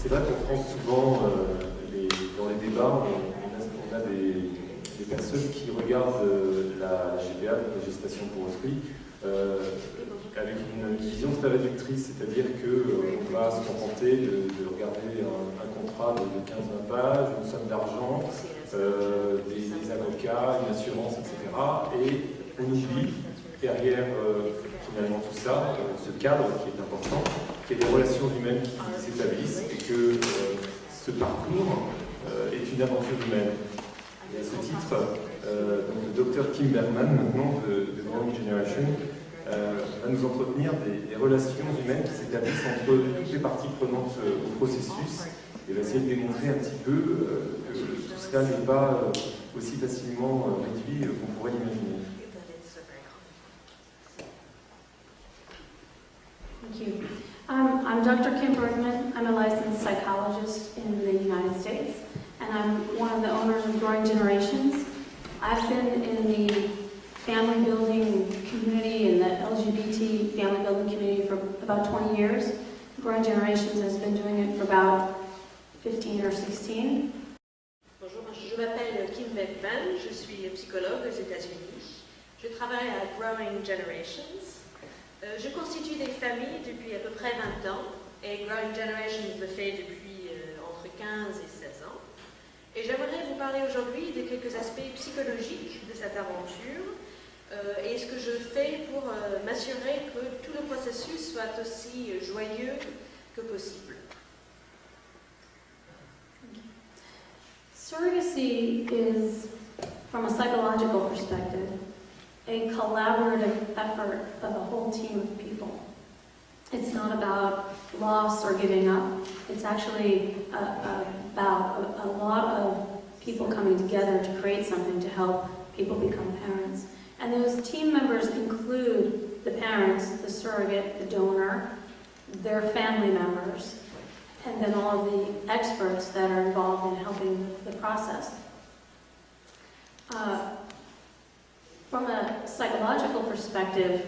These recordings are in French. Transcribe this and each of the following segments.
C'est vrai qu'en France, souvent, dans les débats, on a des personnes qui regardent la GPA, la gestation pour autrui, avec une vision très réductrice, c'est-à-dire qu'on va se contenter de regarder un contrat de 15-20 pages, une somme d'argent, des avocats, une assurance, etc. Et on oublie derrière finalement tout ça, ce cadre qui est important, qu'il y a des relations humaines qui s'établissent et que ce parcours est une aventure humaine. Et à ce titre, le docteur Kim Bergman, maintenant de Growing Generation, va nous entretenir des relations humaines qui s'établissent entre toutes les parties prenantes au processus et va essayer de démontrer un petit peu que tout cela n'est pas aussi facilement réduit qu'on pourrait l'imaginer. Thank you. I'm Dr. Kim Bergman. I'm a licensed psychologist in the United States, and I'm one of the owners of Growing Generations. I've been in the family building community and the LGBT family building community for about 20 years. Growing Generations has been doing it for about 15 or 16. Bonjour, je m'appelle Kim Bergman, je suis psychologue aux États-Unis. Je travaille à Growing Generations. Je constitue des familles depuis à peu près 20 ans et Growing Generations le fait depuis entre 15 et 16 ans. Et j'aimerais vous parler aujourd'hui de quelques aspects psychologiques de cette aventure et ce que je fais pour m'assurer que tout le processus soit aussi joyeux que possible. Surrogacy is, from a psychological perspective, a collaborative effort of a whole team of people. It's not about loss or giving up. It's actually about a lot of people coming together to create something to help people become parents. And those team members include the parents, the surrogate, the donor, their family members, and then all of the experts that are involved in helping the process. From a psychological perspective,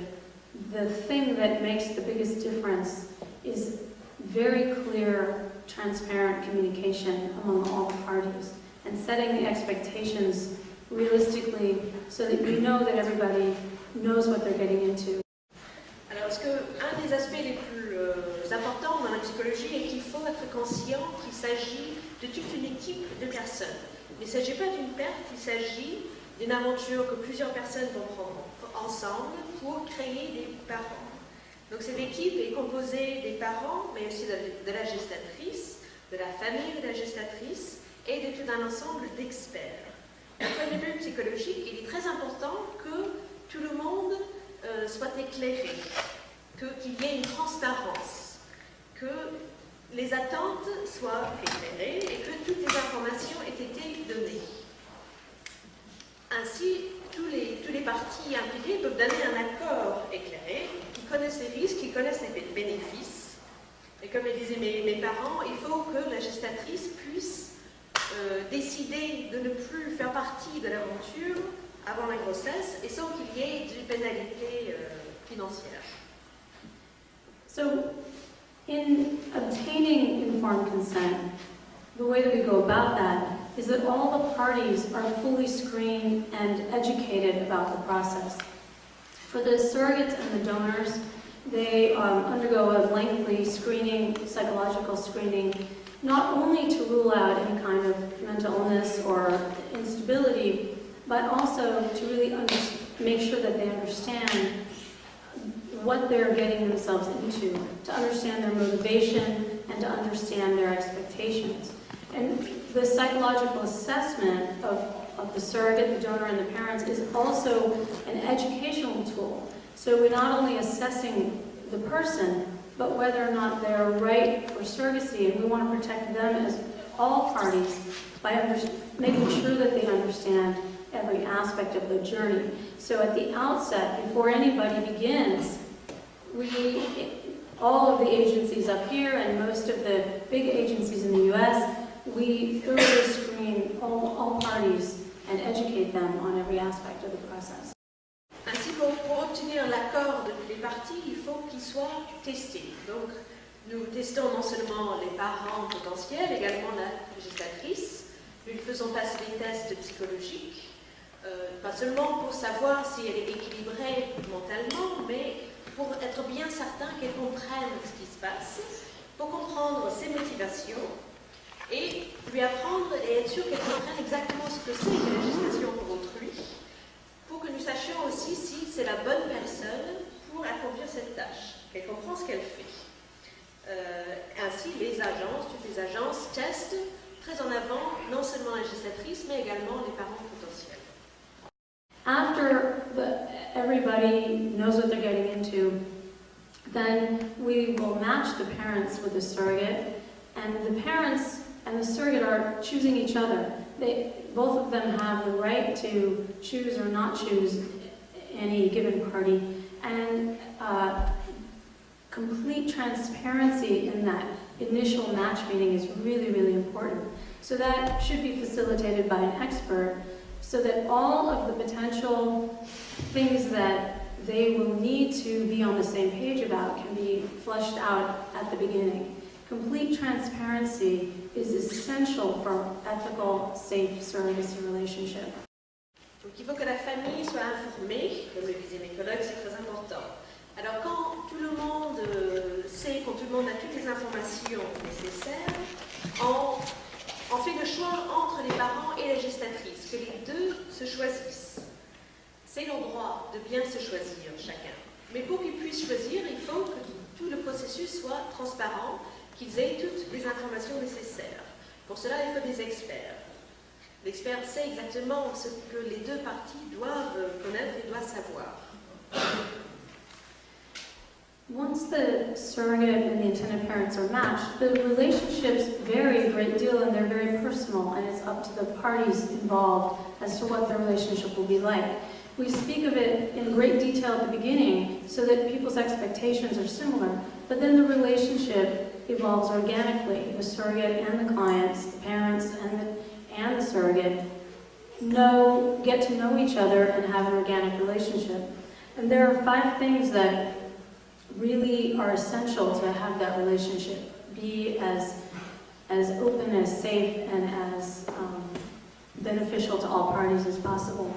the thing that makes the biggest difference is very clear, transparent communication among all the parties and setting the expectations realistically so that we know that everybody knows what they're getting into. Alors, un des aspects les plus importants dans la psychologie est qu'il faut être conscient qu'il s'agit de toute une équipe de personnes. Il ne s'agit pas d'une perte, il s'agit d'une aventure que plusieurs personnes vont prendre ensemble pour créer des parents. Donc cette équipe est composée des parents, mais aussi de la gestatrice, de la famille de la gestatrice et de tout un ensemble d'experts. D'un point de vue psychologique, il est très important que tout le monde soit éclairé, qu'il y ait une transparence, que les attentes soient éclairées et que toutes les informations aient été données. Ainsi, tous les parties impliquées peuvent donner un accord éclairé, qui connaissent les risques, qui connaissent les bénéfices. Et comme le disaient mes parents, il faut que la gestatrice puisse décider de ne plus faire partie de l'aventure avant la grossesse et sans qu'il y ait de pénalité financière. So, in obtaining informed consent, the way that we go about that is that all the parties are fully screened and educated about the process. For the surrogates and the donors, they undergo a lengthy screening, psychological screening, not only to rule out any kind of mental illness or instability, but also to really make sure that they understand what they're getting themselves into, to understand their motivation and to understand their expectations. And the psychological assessment of the surrogate, the donor, and the parents is also an educational tool. So we're not only assessing the person, but whether or not they're right for surrogacy, and we want to protect them as all parties by making sure that they understand every aspect of the journey. So at the outset, before anybody begins, all of the agencies up here and most of the big agencies in the US, we thoroughly screen all parties and educate them on every aspect of the process. Ainsi, pour obtenir l'accord de toutes les parties, il faut qu'il soit testé. Donc, Nous testons non seulement les parents potentiels, également la législatrice. Nous lui faisons passer des tests psychologiques, pas seulement pour savoir si elle est équilibrée mentalement, mais pour être bien certain qu'elle comprenne ce qui se passe, pour comprendre ses motivations et lui apprendre et être sûr qu'elle comprenne exactement ce que c'est que la gestation pour autrui, pour que nous sachions aussi si c'est la bonne personne pour accomplir cette tâche, qu'elle comprend ce qu'elle fait. Ainsi, toutes les agences testent très en avant non seulement la législatrice, mais également les parents potentiels. After everybody knows what they're getting into, then we will match the parents with the surrogate, and the parents and the surrogate are choosing each other. Both of them have the right to choose or not choose any given party, and complete transparency in that initial match meeting is really, really important. So that should be facilitated by an expert so that all of the potential things that they will need to be on the same page about can be fleshed out at the beginning. Complete transparency is essential for ethical, safe surrogacy relationship. Donc il faut que la famille soit informée, comme le disaient mes collègues, c'est très important. Alors quand tout le monde sait, quand tout le monde a toutes les informations nécessaires, on fait le choix entre les parents et la gestatrice, que les deux se choisissent. C'est leur droit de bien se choisir chacun. Mais pour qu'ils puissent choisir, il faut que tout le processus soit transparent, qu'ils aient toutes les informations nécessaires. Pour cela, il faut des experts. L'expert sait exactement ce que les deux parties doivent connaître et doivent savoir. Once the surrogate and the intended parents are matched, the relationships vary a great deal and they're very personal, and it's up to the parties involved as to what the relationship will be like. We speak of it in great detail at the beginning so that people's expectations are similar, but then the relationship evolves organically. The surrogate and the clients, the parents and the surrogate get to know each other and have an organic relationship. And there are 5 things that really are essential to have that relationship be as open, as safe, and as beneficial to all parties as possible.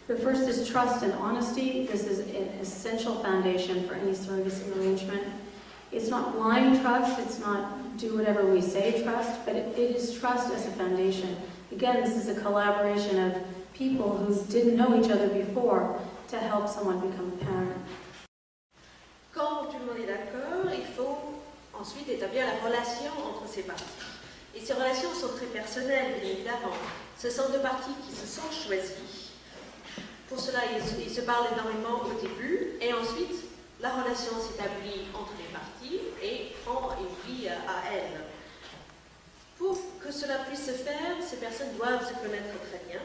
The first is trust and honesty. This is an essential foundation for any surrogacy arrangement. It's not blind trust, it's not do whatever we say trust, but it is trust as a foundation. Again, this is a collaboration of people who didn't know each other before to help someone become a parent. Quand tout le monde est d'accord, il faut ensuite établir la relation entre ces parties. Et ces relations sont très personnelles, bien évidemment. Ce sont 2 parties qui se sont choisies. Pour cela, ils se parlent énormément au début, et ensuite, la relation s'établit entre les parties et prend une vie à elle. Pour que cela puisse se faire, ces personnes doivent se connaître très bien.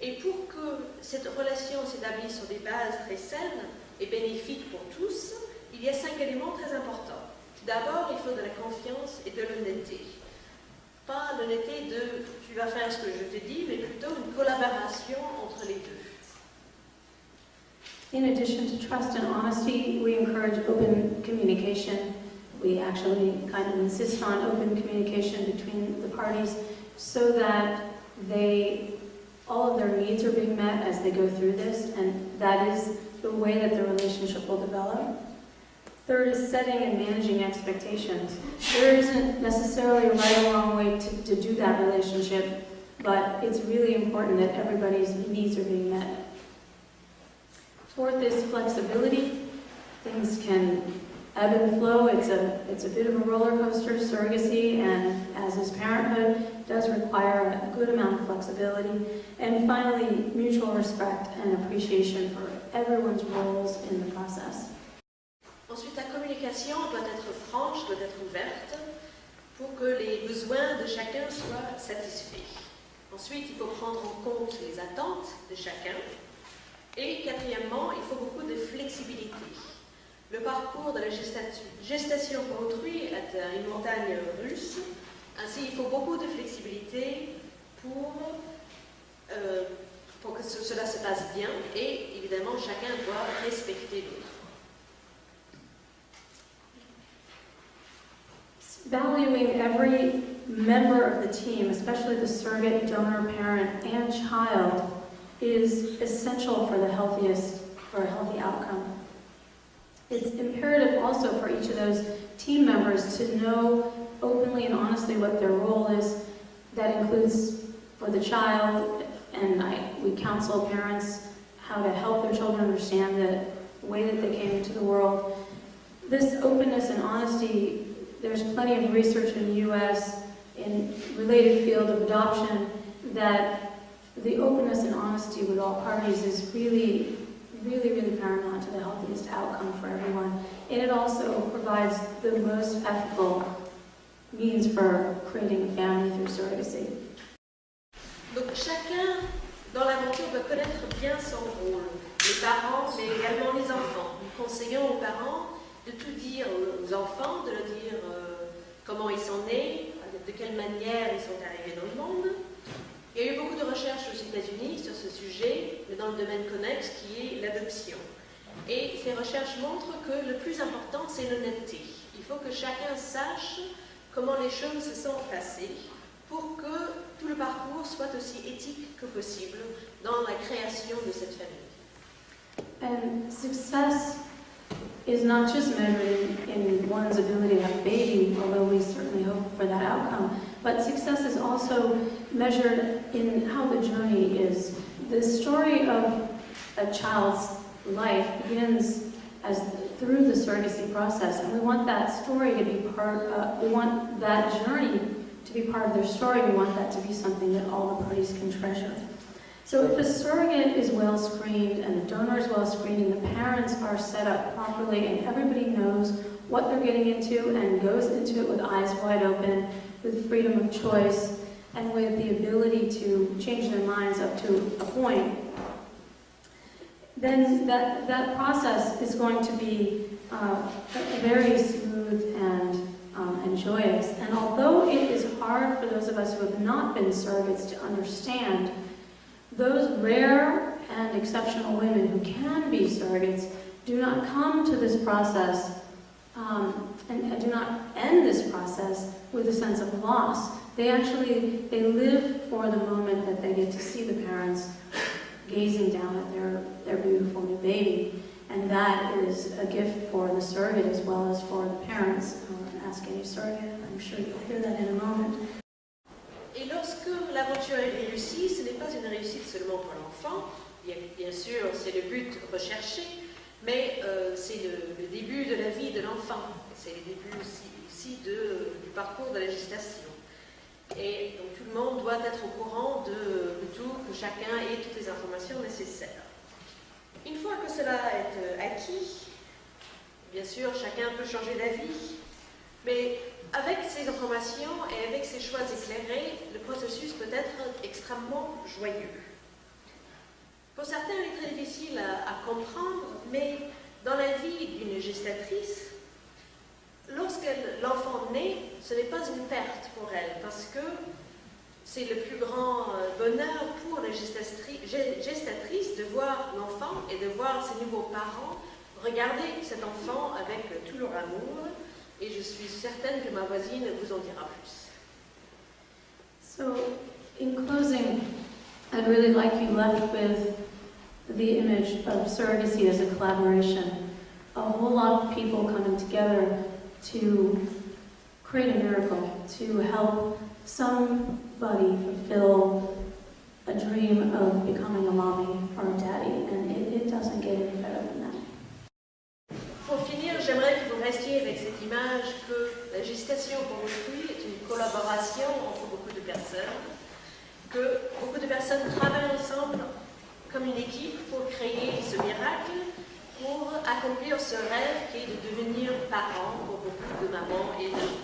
Et pour que cette relation s'établisse sur des bases très saines et bénéfiques pour tous, il y a 5 éléments très importants. D'abord, il faut de la confiance et de l'honnêteté. Pas l'honnêteté de « tu vas faire ce que je te dis », mais plutôt une collaboration entre les deux. In addition to trust and honesty, we encourage open communication. We actually kind of insist on open communication between the parties so that all of their needs are being met as they go through this, and that is the way that the relationship will develop. Third is setting and managing expectations. There isn't necessarily a right or wrong way to do that relationship, but it's really important that everybody's needs are being met. Fourth is flexibility. Things can ebb and flow. It's a bit of a roller coaster, surrogacy, and as is parenthood, does require a good amount of flexibility. And finally, mutual respect and appreciation for everyone's roles in the process. Ensuite, la communication doit être franche, doit être ouverte pour que les besoins de chacun soient satisfaits. Ensuite, il faut prendre en compte les attentes de chacun. Et quatrièmement, il faut beaucoup de flexibilité. Le parcours de la gestation pour autrui est une montagne russe. Ainsi, il faut beaucoup de flexibilité pour que cela se passe bien. Et évidemment, chacun doit respecter l'autre. every member of the team, especially the surrogate, donor, parent, and child, is essential for a healthy outcome. It's imperative also for each of those team members to know openly and honestly what their role is. That includes for the child, and we counsel parents how to help their children understand the way that they came into the world. This openness and honesty, there's plenty of research in the U.S. in related field of adoption that the openness and honesty with all parties is really, really, really paramount to the healthiest outcome for everyone. And it also provides the most ethical means for creating a family through surrogacy. Donc chacun dans l'aventure doit connaître bien son rôle, les parents mais également les enfants. Nous conseillons aux parents de tout dire aux enfants, de leur dire comment ils sont nés, de quelle manière ils sont arrivés dans le monde. Il y a eu beaucoup de recherches aux États-Unis sur ce sujet, mais dans le domaine connexe qui est l'adoption. Et ces recherches montrent que le plus important, c'est l'honnêteté. Il faut que chacun sache comment les choses se sont passées pour que tout le parcours soit aussi éthique que possible dans la création de cette famille. And success is not just measured in one's ability to have a baby, although we certainly hope for that outcome, but success is also measured in how the journey is. The story of a child's life begins through the surrogacy process, and we want that story to be we want that journey to be part of their story. We want that to be something that all the parties can treasure. So if a surrogate is well screened and the donor is well screened and the parents are set up properly and everybody knows what they're getting into and goes into it with eyes wide open, with freedom of choice, and with the ability to change their minds up to a point, then that process is going to be very smooth and joyous. And although it is hard for those of us who have not been surrogates to understand, those rare and exceptional women who can be surrogates do not come to this process and do not end this process with a sense of loss. They live for the moment that they get to see the parents gazing down at their beautiful new baby. And that is a gift for the surrogate as well as for the parents. Ask any surrogate, I'm sure you'll hear that in a moment. Et lorsque l'aventure est réussie, ce n'est pas une réussite seulement pour l'enfant, bien sûr c'est le but recherché, mais c'est le début de la vie de l'enfant, c'est le début aussi du parcours de la gestation. Et donc tout le monde doit être au courant de tout, que chacun ait toutes les informations nécessaires. Une fois que cela est acquis, bien sûr chacun peut changer d'avis, mais avec ces informations et avec ces choix éclairés, le processus peut être extrêmement joyeux. Pour certains, il est très difficile à comprendre, mais dans la vie d'une gestatrice, lorsque l'enfant naît, ce n'est pas une perte pour elle, parce que c'est le plus grand bonheur pour la gestatrice de voir l'enfant et de voir ses nouveaux parents regarder cet enfant avec tout leur amour. Et je suis certaine que ma voisine vous en dira plus. So, in closing, I'd really like you left with the image of surrogacy as a collaboration. A whole lot of people coming together to create a miracle, to help somebody fulfill a dream of becoming a mommy or a daddy, and it doesn't get any better than that. Pour finir, j'aimerais que vous restiez avec cette image que la gestation pour autrui est une collaboration entre beaucoup de personnes, que beaucoup de personnes travaillent ensemble comme une équipe pour créer ce miracle, pour accomplir ce rêve qui est de devenir parent pour beaucoup de mamans et de